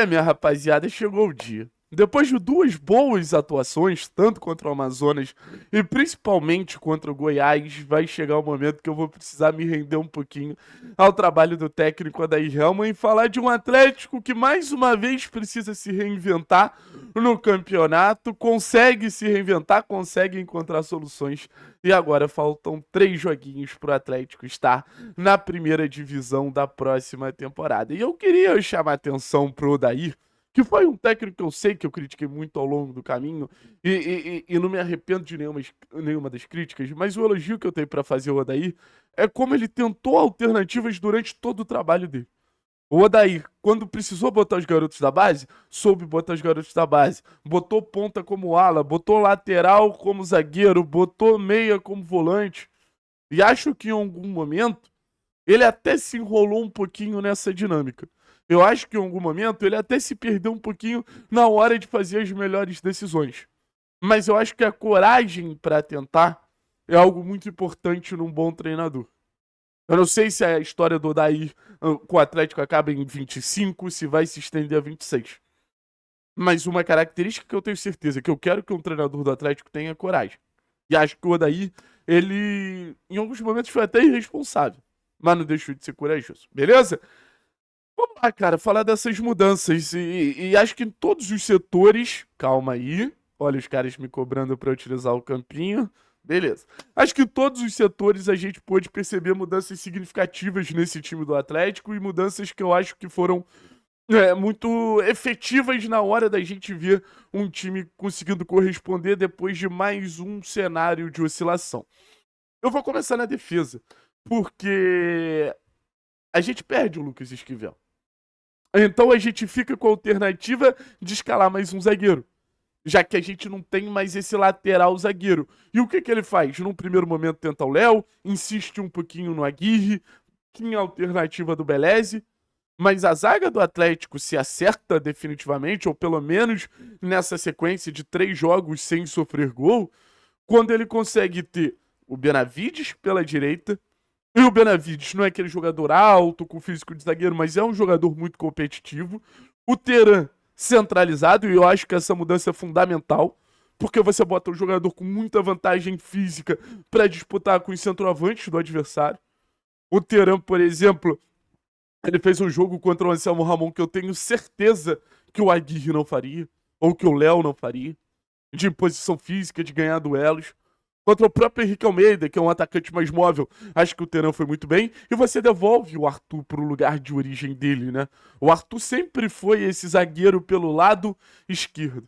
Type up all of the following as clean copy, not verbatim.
Minha rapaziada, chegou o dia. Depois de duas boas atuações, tanto contra o Amazonas e principalmente contra o Goiás, vai chegar o momento que eu vou precisar me render um pouquinho ao trabalho do técnico Adair Helman e falar de um Atlético que mais uma vez precisa se reinventar no campeonato, consegue se reinventar, consegue encontrar soluções e agora faltam 3 joguinhos para o Atlético estar na primeira divisão da próxima temporada. E eu queria chamar a atenção pro Odair, que foi um técnico que eu sei que eu critiquei muito ao longo do caminho, e não me arrependo de nenhuma das críticas, mas o elogio que eu tenho para fazer ao Odair é como ele tentou alternativas durante todo o trabalho dele. O Odair, quando precisou botar os garotos da base, soube botar os garotos da base. Botou ponta como ala, botou lateral como zagueiro, botou meia como volante. E acho que em algum momento ele até se enrolou um pouquinho nessa dinâmica. Eu acho que em algum momento ele até se perdeu um pouquinho na hora de fazer as melhores decisões. Mas eu acho que a coragem para tentar é algo muito importante num bom treinador. Eu não sei se a história do Odair com o Atlético acaba em 25, se vai se estender a 26. Mas uma característica que eu tenho certeza que eu quero que um treinador do Atlético tenha é coragem. E acho que o Odair, ele, em alguns momentos, foi até irresponsável. Mas não deixou de ser corajoso. Beleza? Vamos lá, cara, falar dessas mudanças. E acho que em todos os setores. Calma aí. Olha os caras me cobrando para utilizar o campinho. Beleza. Acho que em todos os setores a gente pôde perceber mudanças significativas nesse time do Atlético e mudanças que eu acho que foram muito efetivas na hora da gente ver um time conseguindo corresponder depois de mais um cenário de oscilação. Eu vou começar na defesa, porque a gente perde o Lucas Esquivel. Então a gente fica com a alternativa de escalar mais um zagueiro, já que a gente não tem mais esse lateral zagueiro. E o que que ele faz? Num primeiro momento tenta o Léo, insiste um pouquinho no Aguirre, tinha a alternativa do Beleze, mas a zaga do Atlético se acerta definitivamente, ou pelo menos nessa sequência de 3 jogos sem sofrer gol, quando ele consegue ter o Benavides pela direita. E o Benavides não é aquele jogador alto, com físico de zagueiro, mas é um jogador muito competitivo. O Teran centralizado, e eu acho que essa mudança é fundamental, porque você bota um jogador com muita vantagem física para disputar com os centroavantes do adversário. O Teran, por exemplo, ele fez um jogo contra o Anselmo Ramon que eu tenho certeza que o Aguirre não faria, ou que o Léo não faria, de imposição física, de ganhar duelos. Contra o próprio Henrique Almeida, que é um atacante mais móvel, acho que o Terão foi muito bem. E você devolve o Arthur para o lugar de origem dele, né? O Arthur sempre foi esse zagueiro pelo lado esquerdo.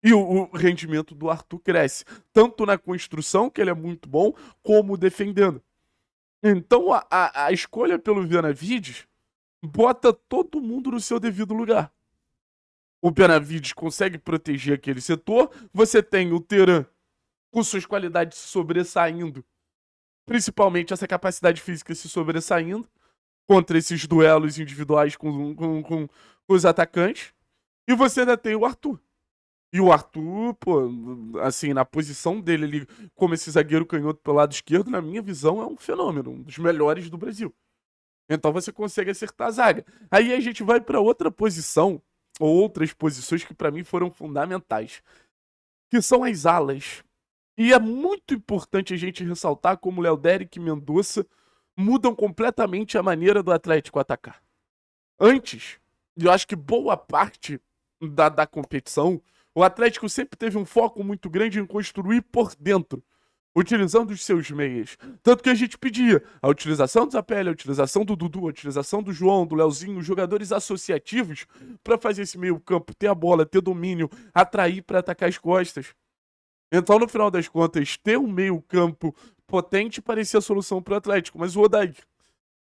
E o rendimento do Arthur cresce, tanto na construção, que ele é muito bom, como defendendo. Então a escolha pelo Benavides bota todo mundo no seu devido lugar. O Benavides consegue proteger aquele setor, você tem o Teran com suas qualidades se sobressaindo, principalmente essa capacidade física se sobressaindo contra esses duelos individuais com os atacantes. E você ainda tem o Arthur. E o Arthur, pô, assim, na posição dele ali, como esse zagueiro canhoto pelo lado esquerdo, na minha visão, é um fenômeno, um dos melhores do Brasil. Então você consegue acertar a zaga. Aí a gente vai para outra posição, ou outras posições que para mim foram fundamentais, que são as alas. E é muito importante a gente ressaltar como Léo Derek e Mendonça mudam completamente a maneira do Atlético atacar. Antes, eu acho que boa parte da competição, o Atlético sempre teve um foco muito grande em construir por dentro, utilizando os seus meias. Tanto que a gente pedia a utilização do Zapelli, a utilização do Dudu, a utilização do João, do Leozinho, jogadores associativos para fazer esse meio campo, ter a bola, ter domínio, atrair para atacar as costas. Então, no final das contas, ter um meio-campo potente parecia a solução para o Atlético, mas o Odair,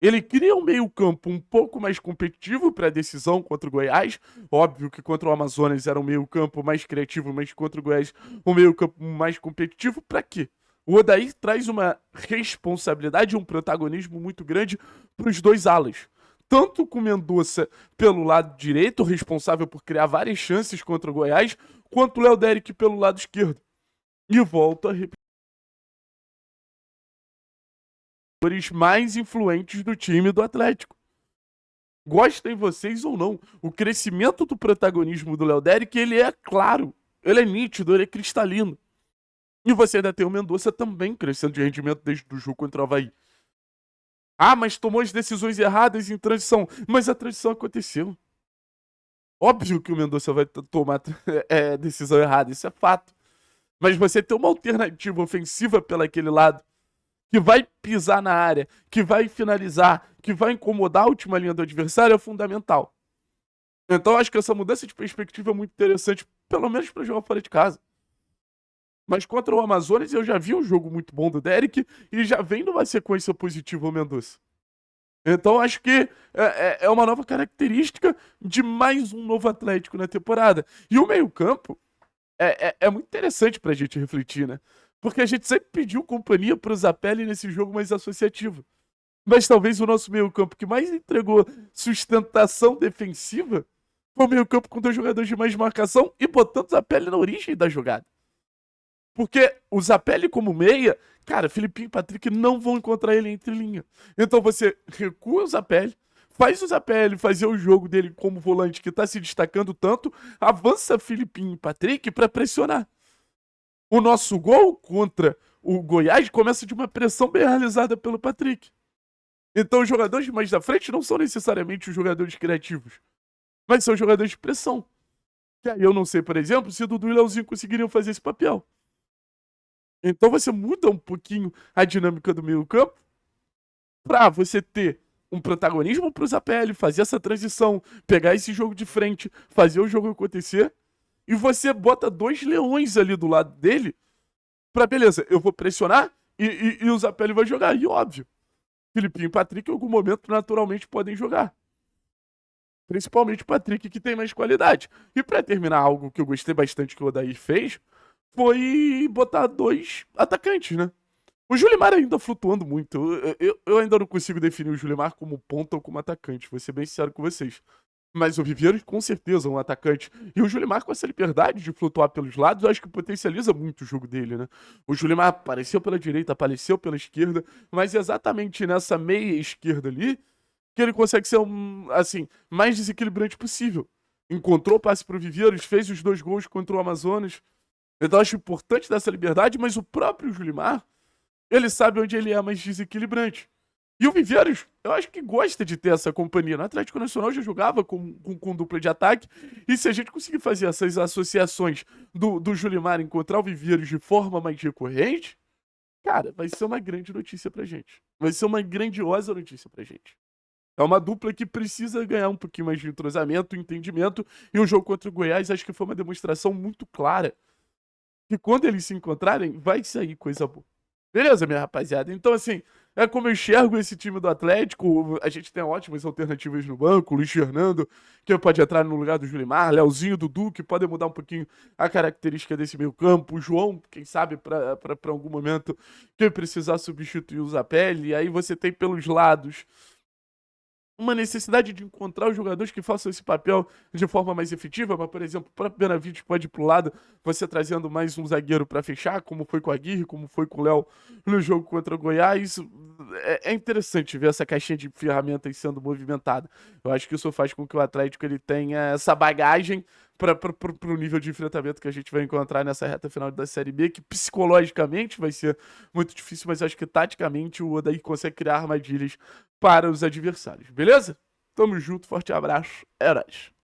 ele cria um meio-campo um pouco mais competitivo para a decisão contra o Goiás. Óbvio que contra o Amazonas era um meio-campo mais criativo, mas contra o Goiás um meio-campo mais competitivo. Para quê? O Odair traz uma responsabilidade, um protagonismo muito grande para os dois alas. Tanto com o Mendonça pelo lado direito, responsável por criar várias chances contra o Goiás, quanto o Léo Derek pelo lado esquerdo. E volto a repetir, os mais influentes do time do Atlético. Gostem vocês ou não, o crescimento do protagonismo do Léo Derek, ele é claro, ele é nítido, ele é cristalino. E você ainda tem o Mendonça também crescendo de rendimento desde o jogo contra o Avaí. Ah, mas tomou as decisões erradas em transição. Mas a transição aconteceu. Óbvio que o Mendonça vai tomar decisão errada, isso é fato. Mas você ter uma alternativa ofensiva pelaquele lado, que vai pisar na área, que vai finalizar, que vai incomodar a última linha do adversário, é fundamental. Então acho que essa mudança de perspectiva é muito interessante, pelo menos para jogar fora de casa. Mas contra o Amazonas eu já vi um jogo muito bom do Derek e já vem numa sequência positiva o Mendonça. Então acho que é uma nova característica de mais um novo Atlético na temporada. E o meio-campo é muito interessante pra gente refletir, né? Porque a gente sempre pediu companhia pro Zapelli nesse jogo mais associativo. Mas talvez o nosso meio-campo que mais entregou sustentação defensiva foi o meio-campo com 2 jogadores de mais marcação e botando o Zapelli na origem da jogada. Porque o Zapelli como meia, cara, Filipinho e Patrick não vão encontrar ele entre linha. Então você recua o Zapelli, faz o Zapelli fazer o jogo dele como volante que tá se destacando tanto, avança Filipinho e Patrick para pressionar. O nosso gol contra o Goiás começa de uma pressão bem realizada pelo Patrick. Então os jogadores mais da frente não são necessariamente os jogadores criativos, mas são jogadores de pressão. E aí eu não sei, por exemplo, se o Dudu e o Leozinho conseguiriam fazer esse papel. Então você muda um pouquinho a dinâmica do meio campo pra você ter um protagonismo pro Zapelli, fazer essa transição, pegar esse jogo de frente, fazer o jogo acontecer, e você bota 2 leões ali do lado dele pra, beleza, eu vou pressionar e o Zapelli vai jogar. E óbvio, Filipinho e Patrick em algum momento naturalmente podem jogar. Principalmente o Patrick, que tem mais qualidade. E pra terminar, algo que eu gostei bastante que o Odair fez foi botar 2 atacantes, né? O Julimar ainda flutuando muito. Eu ainda não consigo definir o Julimar como ponta ou como atacante, vou ser bem sincero com vocês. Mas o Viviero, com certeza, é um atacante. E o Julimar, com essa liberdade de flutuar pelos lados, eu acho que potencializa muito o jogo dele, né? O Julimar apareceu pela direita, apareceu pela esquerda, mas exatamente nessa meia esquerda ali, que ele consegue ser, assim, mais desequilibrante possível. Encontrou passe pro Viveiros, fez os 2 gols contra o Amazonas. Então eu acho importante dessa liberdade, mas o próprio Julimar, ele sabe onde ele é mais desequilibrante. E o Viveiros, eu acho que gosta de ter essa companhia. No Atlético Nacional já jogava com dupla de ataque. E se a gente conseguir fazer essas associações do Julimar encontrar o Viveiros de forma mais recorrente, cara, vai ser uma grande notícia pra gente. Vai ser uma grandiosa notícia pra gente. É uma dupla que precisa ganhar um pouquinho mais de entrosamento, entendimento. E o jogo contra o Goiás acho que foi uma demonstração muito clara que quando eles se encontrarem, vai sair coisa boa. Beleza, minha rapaziada? Então, assim, é como eu enxergo esse time do Atlético. A gente tem ótimas alternativas no banco. Luiz Fernando, que pode entrar no lugar do Julimar. Leozinho, Dudu, que podem mudar um pouquinho a característica desse meio campo. O João, quem sabe, pra algum momento, que precisar substituir o Zapelli. E aí você tem pelos lados uma necessidade de encontrar os jogadores que façam esse papel de forma mais efetiva, mas, por exemplo, o próprio Benavides pode ir pro lado, você trazendo mais um zagueiro para fechar, como foi com a Aguirre, como foi com o Léo no jogo contra o Goiás. É interessante ver essa caixinha de ferramentas sendo movimentada. Eu acho que isso faz com que o Atlético ele tenha essa bagagem para o nível de enfrentamento que a gente vai encontrar nessa reta final da Série B, que psicologicamente vai ser muito difícil, mas acho que taticamente o Odair consegue criar armadilhas para os adversários, beleza? Tamo junto, forte abraço, é nóis.